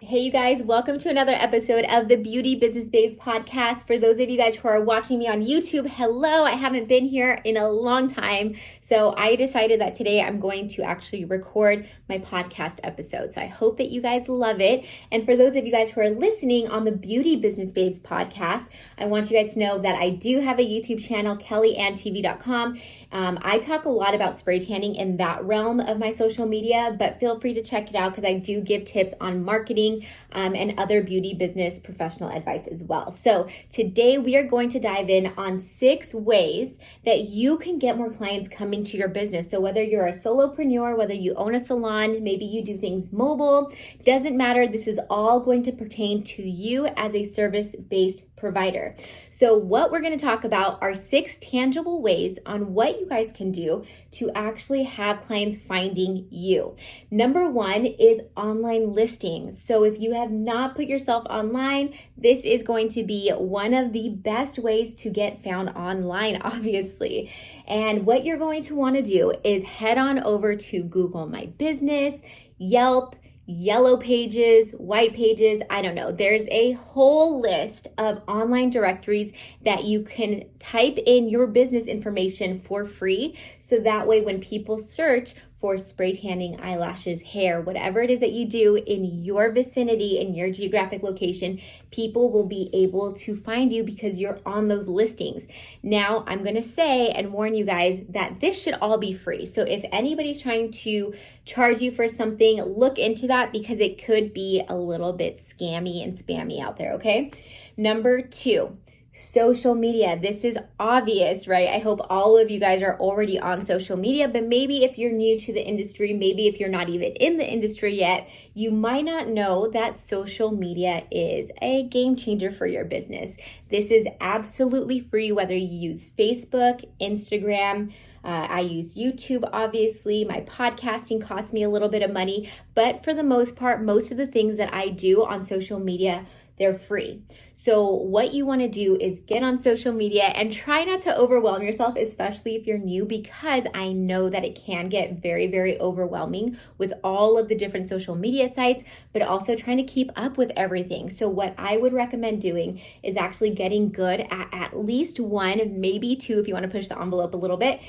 Hey you guys, welcome to another episode of the Beauty Business Babes podcast. For those of you guys who are watching me on YouTube, hello, I haven't been here in a long time. So I decided that today I'm going to actually record my podcast episode. So I hope that you guys love it. And for those of you guys who are listening on the Beauty Business Babes podcast, I want you guys to know that I do have a YouTube channel, kellyantv.com. I talk a lot about spray tanning in that realm of my social media, but feel free to check it out because I do give tips on marketing and other beauty business professional advice as well. So today we are going to dive in on 6 ways that you can get more clients coming to your business. So whether you're a solopreneur, whether you own a salon, maybe you do things mobile, doesn't matter. This is all going to pertain to you as a service-based provider. So what we're going to talk about are 6 tangible ways on what you guys can do to actually have clients finding you. Number 1 is online listings. So if you have not put yourself online, this is going to be one of the best ways to get found online, obviously. And what you're going to want to do is head on over to Google My Business, Yelp, Yellow Pages, White Pages, I don't know. There's a whole list of online directories that you can type in your business information for free. So that way when people search for spray tanning, eyelashes, hair, whatever it is that you do in your vicinity, in your geographic location, people will be able to find you because you're on those listings. Now, I'm going to say and warn you guys that this should all be free. So if anybody's trying to charge you for something, look into that because it could be a little bit scammy and spammy out there, okay? Number 2. Social media. This is obvious, right? I hope all of you guys are already on social media, but maybe if you're new to the industry, maybe if you're not even in the industry yet, you might not know that social media is a game changer for your business. This is absolutely free, whether you use Facebook, Instagram, I use YouTube, obviously. My podcasting costs me a little bit of money, but for the most part, most of the things that I do on social media, they're free. So what you want to do is get on social media and try not to overwhelm yourself, especially if you're new, because I know that it can get very, very overwhelming with all of the different social media sites, but also trying to keep up with everything. So what I would recommend doing is actually getting good at least 1, maybe 2 if you want to push the envelope a little bit,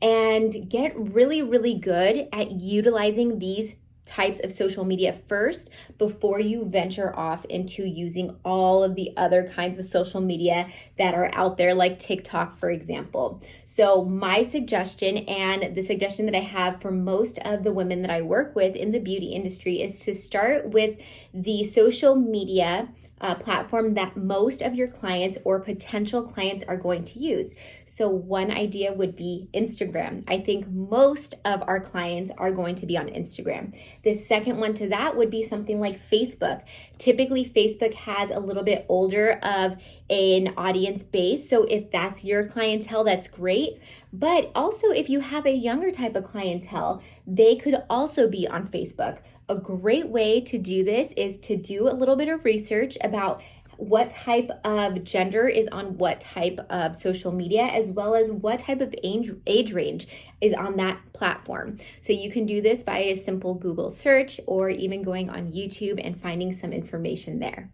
and get really, really good at utilizing these types of social media first before you venture off into using all of the other kinds of social media that are out there, like TikTok, for example. So my suggestion, and the suggestion that I have for most of the women that I work with in the beauty industry, is to start with the social media platform that most of your clients or potential clients are going to use. So one idea would be Instagram. I think most of our clients are going to be on Instagram. The second one to that would be something like Facebook. Typically, Facebook has a little bit older of an audience base. So if that's your clientele, that's great. But also if you have a younger type of clientele, they could also be on Facebook. A great way to do this is to do a little bit of research about what type of gender is on what type of social media, as well as what type of age range is on that platform. So you can do this by a simple Google search or even going on YouTube and finding some information there.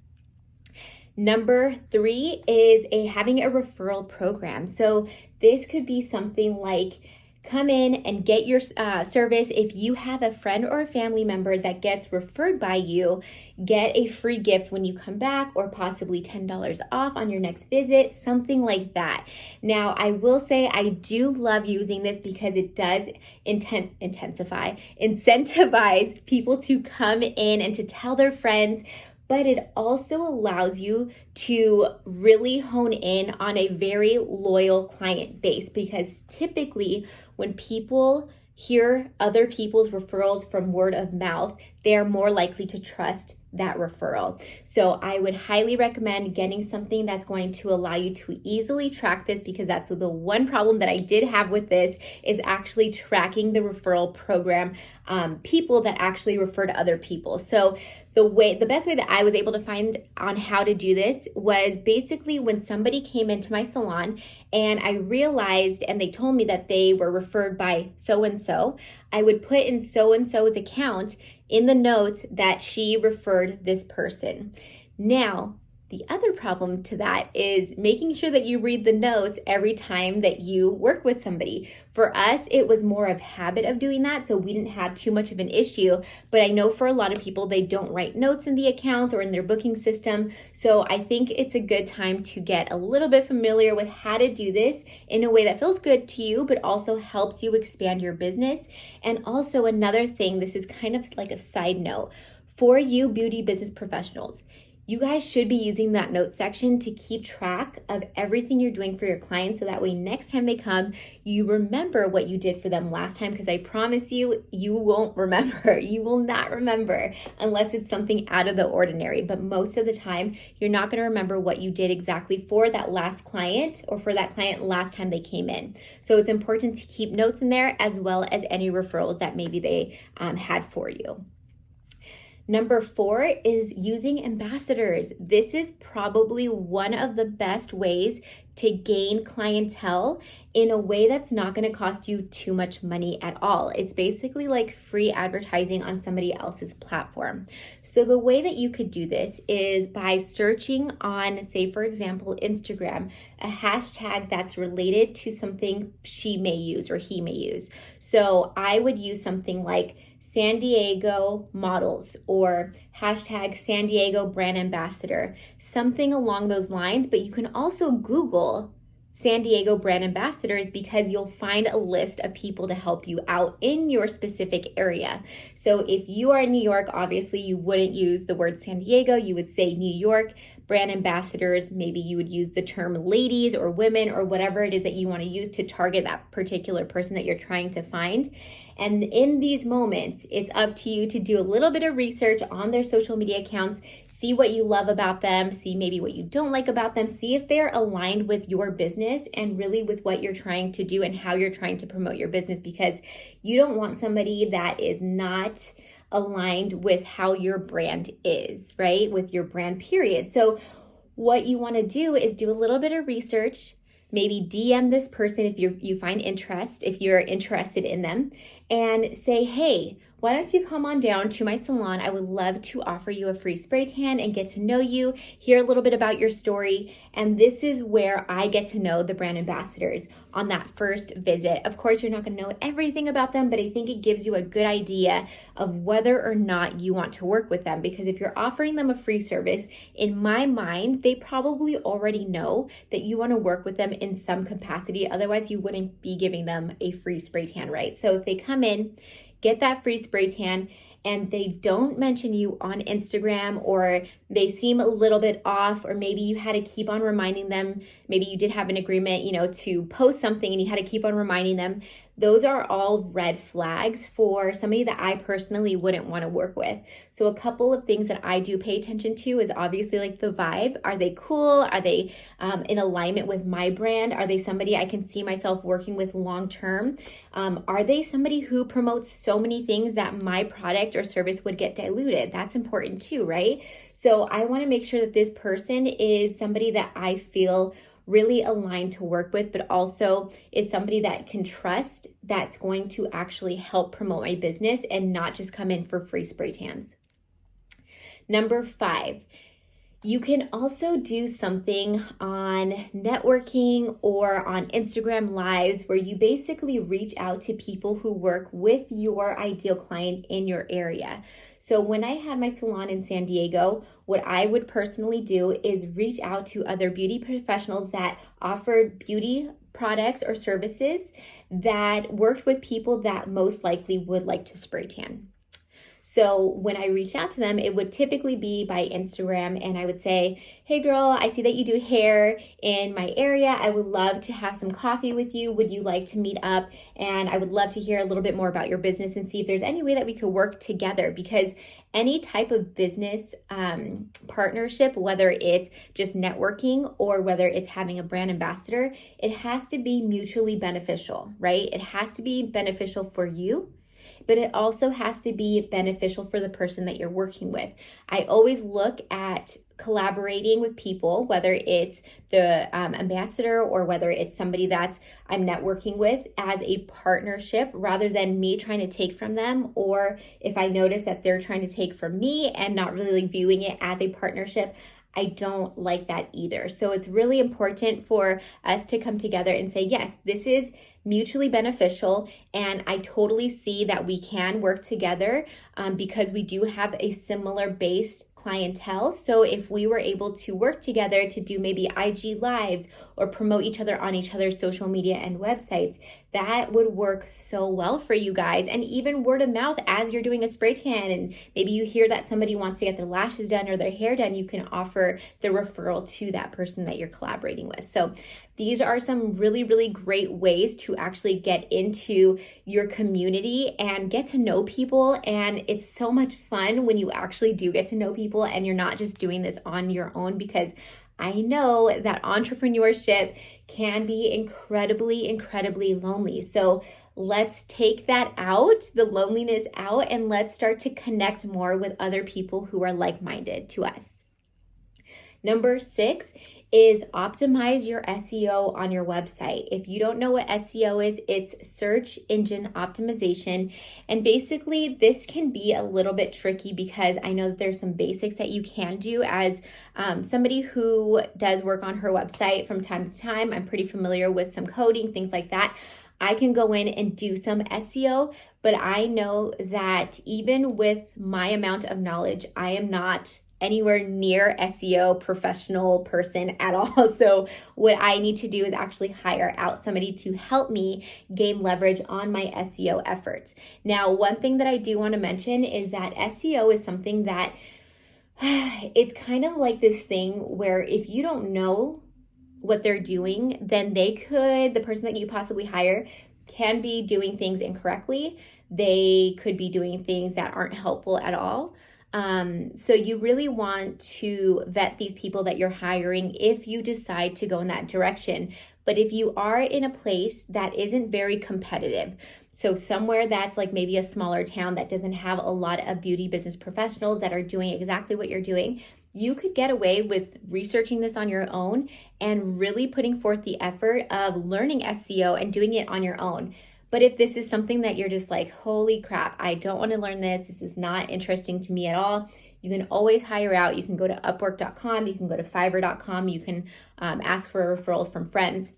Number 3 is having a referral program. So this could be something like come in and get your service. If you have a friend or a family member that gets referred by you, get a free gift when you come back, or possibly $10 off on your next visit, something like that. Now, I will say I do love using this because it does incentivize people to come in and to tell their friends, but it also allows you to really hone in on a very loyal client base, because typically when people hear other people's referrals from word of mouth, they are more likely to trust that referral. So I would highly recommend getting something that's going to allow you to easily track this, because that's the one problem that I did have with this, is actually tracking the referral program, people that actually refer to other people. So the best way that I was able to find on how to do this was basically when somebody came into my salon and I realized, and they told me that they were referred by so-and-so, I would put in so-and-so's account in the notes that she referred this person. Now, the other problem to that is making sure that you read the notes every time that you work with somebody. For us, it was more of habit of doing that, so we didn't have too much of an issue. But I know for a lot of people, they don't write notes in the account or in their booking system. So I think it's a good time to get a little bit familiar with how to do this in a way that feels good to you, but also helps you expand your business. And also another thing, this is kind of like a side note, for you beauty business professionals, you guys should be using that note section to keep track of everything you're doing for your clients, so that way next time they come, you remember what you did for them last time, because I promise you, you won't remember. You will not remember unless it's something out of the ordinary. But most of the time, you're not going to remember what you did exactly for that last client or for that client last time they came in. So it's important to keep notes in there, as well as any referrals that maybe they had for you. Number 4 is using ambassadors. This is probably one of the best ways to gain clientele in a way that's not going to cost you too much money at all. It's basically like free advertising on somebody else's platform. So the way that you could do this is by searching on, say, for example, Instagram, a hashtag that's related to something she may use or he may use. So I would use something like San Diego models or hashtag San Diego brand ambassador, something along those lines. But you can also Google San Diego brand ambassadors, because you'll find a list of people to help you out in your specific area. So if you are in New York, obviously you wouldn't use the word San Diego, you would say New York brand ambassadors. Maybe you would use the term ladies or women or whatever it is that you want to use to target that particular person that you're trying to find. And in these moments, it's up to you to do a little bit of research on their social media accounts, see what you love about them, see maybe what you don't like about them, see if they're aligned with your business and really with what you're trying to do and how you're trying to promote your business, because you don't want somebody that is not aligned with how your brand is, right? With your brand period. So what you want to do is do a little bit of research, maybe DM this person if you find interest, if you're interested in them, and say, hey, why don't you come on down to my salon? I would love to offer you a free spray tan and get to know you, hear a little bit about your story. And this is where I get to know the brand ambassadors on that first visit. Of course, you're not going to know everything about them, but I think it gives you a good idea of whether or not you want to work with them. Because if you're offering them a free service, in my mind, they probably already know that you want to work with them in some capacity. Otherwise, you wouldn't be giving them a free spray tan, right? So if they come in, get that free spray tan, and they don't mention you on Instagram, or they seem a little bit off, or maybe you had to keep on reminding them, maybe you did have an agreement, to post something and you had to keep on reminding them, those are all red flags for somebody that I personally wouldn't want to work with. So a couple of things that I do pay attention to is obviously like the vibe. Are they cool? Are they in alignment with my brand? Are they somebody I can see myself working with long term? Are they somebody who promotes so many things that my product or service would get diluted? That's important too, right? So I want to make sure that this person is somebody that I feel really aligned to work with, but also is somebody that can trust, that's going to actually help promote my business and not just come in for free spray tans. Number 5, you can also do something on networking or on Instagram Lives where you basically reach out to people who work with your ideal client in your area. So when I had my salon in San Diego, what I would personally do is reach out to other beauty professionals that offered beauty products or services that worked with people that most likely would like to spray tan. So when I reached out to them, it would typically be by Instagram, and I would say, hey girl, I see that you do hair in my area. I would love to have some coffee with you. Would you like to meet up? And I would love to hear a little bit more about your business and see if there's any way that we could work together, because any type of business partnership, whether it's just networking or whether it's having a brand ambassador, it has to be mutually beneficial, right? It has to be beneficial for you, but it also has to be beneficial for the person that you're working with. I always look at collaborating with people, whether it's the ambassador or whether it's somebody that I'm networking with, as a partnership rather than me trying to take from them, or if I notice that they're trying to take from me and not really viewing it as a partnership. I don't like that either. So it's really important for us to come together and say, yes, this is mutually beneficial, and I totally see that we can work together because we do have a similar base clientele. So if we were able to work together to do maybe IG lives or promote each other on each other's social media and websites, that would work so well for you guys. And even word of mouth as you're doing a spray tan and maybe you hear that somebody wants to get their lashes done or their hair done, you can offer the referral to that person that you're collaborating with. So these are some really, really great ways to actually get into your community and get to know people. And it's so much fun when you actually do get to know people and you're not just doing this on your own, because I know that entrepreneurship can be incredibly, incredibly lonely. So let's take that out, the loneliness out, and let's start to connect more with other people who are like-minded to us. Number 6 is optimize your SEO on your website. If you don't know what SEO is, it's search engine optimization. And basically this can be a little bit tricky because I know that there's some basics that you can do as somebody who does work on her website from time to time. I'm pretty familiar with some coding, things like that. I can go in and do some SEO, but I know that even with my amount of knowledge, I am not anywhere near SEO professional person at all. So what I need to do is actually hire out somebody to help me gain leverage on my SEO efforts. Now, one thing that I do want to mention is that SEO is something that it's kind of like this thing where if you don't know what they're doing, then the person that you possibly hire can be doing things incorrectly. They could be doing things that aren't helpful at all. So you really want to vet these people that you're hiring if you decide to go in that direction. But if you are in a place that isn't very competitive, so somewhere that's like maybe a smaller town that doesn't have a lot of beauty business professionals that are doing exactly what you're doing, you could get away with researching this on your own and really putting forth the effort of learning SEO and doing it on your own. But if this is something that you're just like, holy crap, I don't want to learn this, this is not interesting to me at all, you can always hire out. You can go to Upwork.com, you can go to Fiverr.com, you can ask for referrals from friends.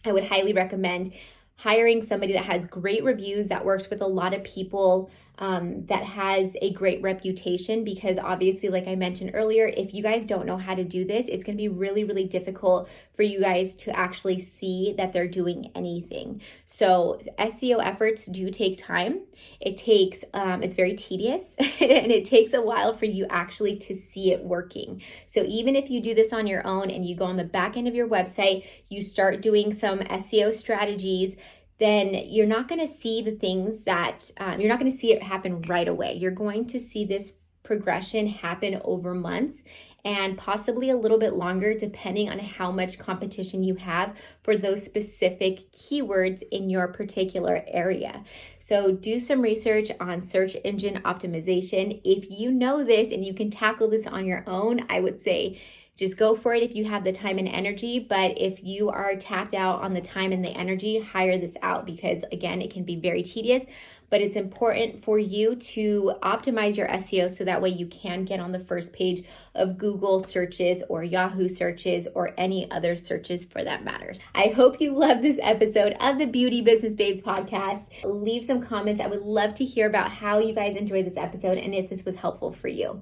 I would highly recommend hiring somebody that has great reviews, that works with a lot of people, that has a great reputation, because obviously, like I mentioned earlier, if you guys don't know how to do this, it's going to be really, really difficult for you guys to actually see that they're doing anything. So SEO efforts do take time. It takes, it's very tedious and it takes a while for you actually to see it working. So even if you do this on your own and you go on the back end of your website, you start doing some SEO strategies, then you're not going to see the things that, you're not going to see it happen right away. You're going to see this progression happen over months and possibly a little bit longer, depending on how much competition you have for those specific keywords in your particular area. So do some research on search engine optimization. If you know this and you can tackle this on your own, I would say just go for it if you have the time and energy. But if you are tapped out on the time and the energy, hire this out, because again, it can be very tedious. But it's important for you to optimize your SEO so that way you can get on the first page of Google searches or Yahoo searches or any other searches for that matters. I hope you love this episode of the Beauty Business Babes podcast. Leave some comments. I would love to hear about how you guys enjoyed this episode and if this was helpful for you.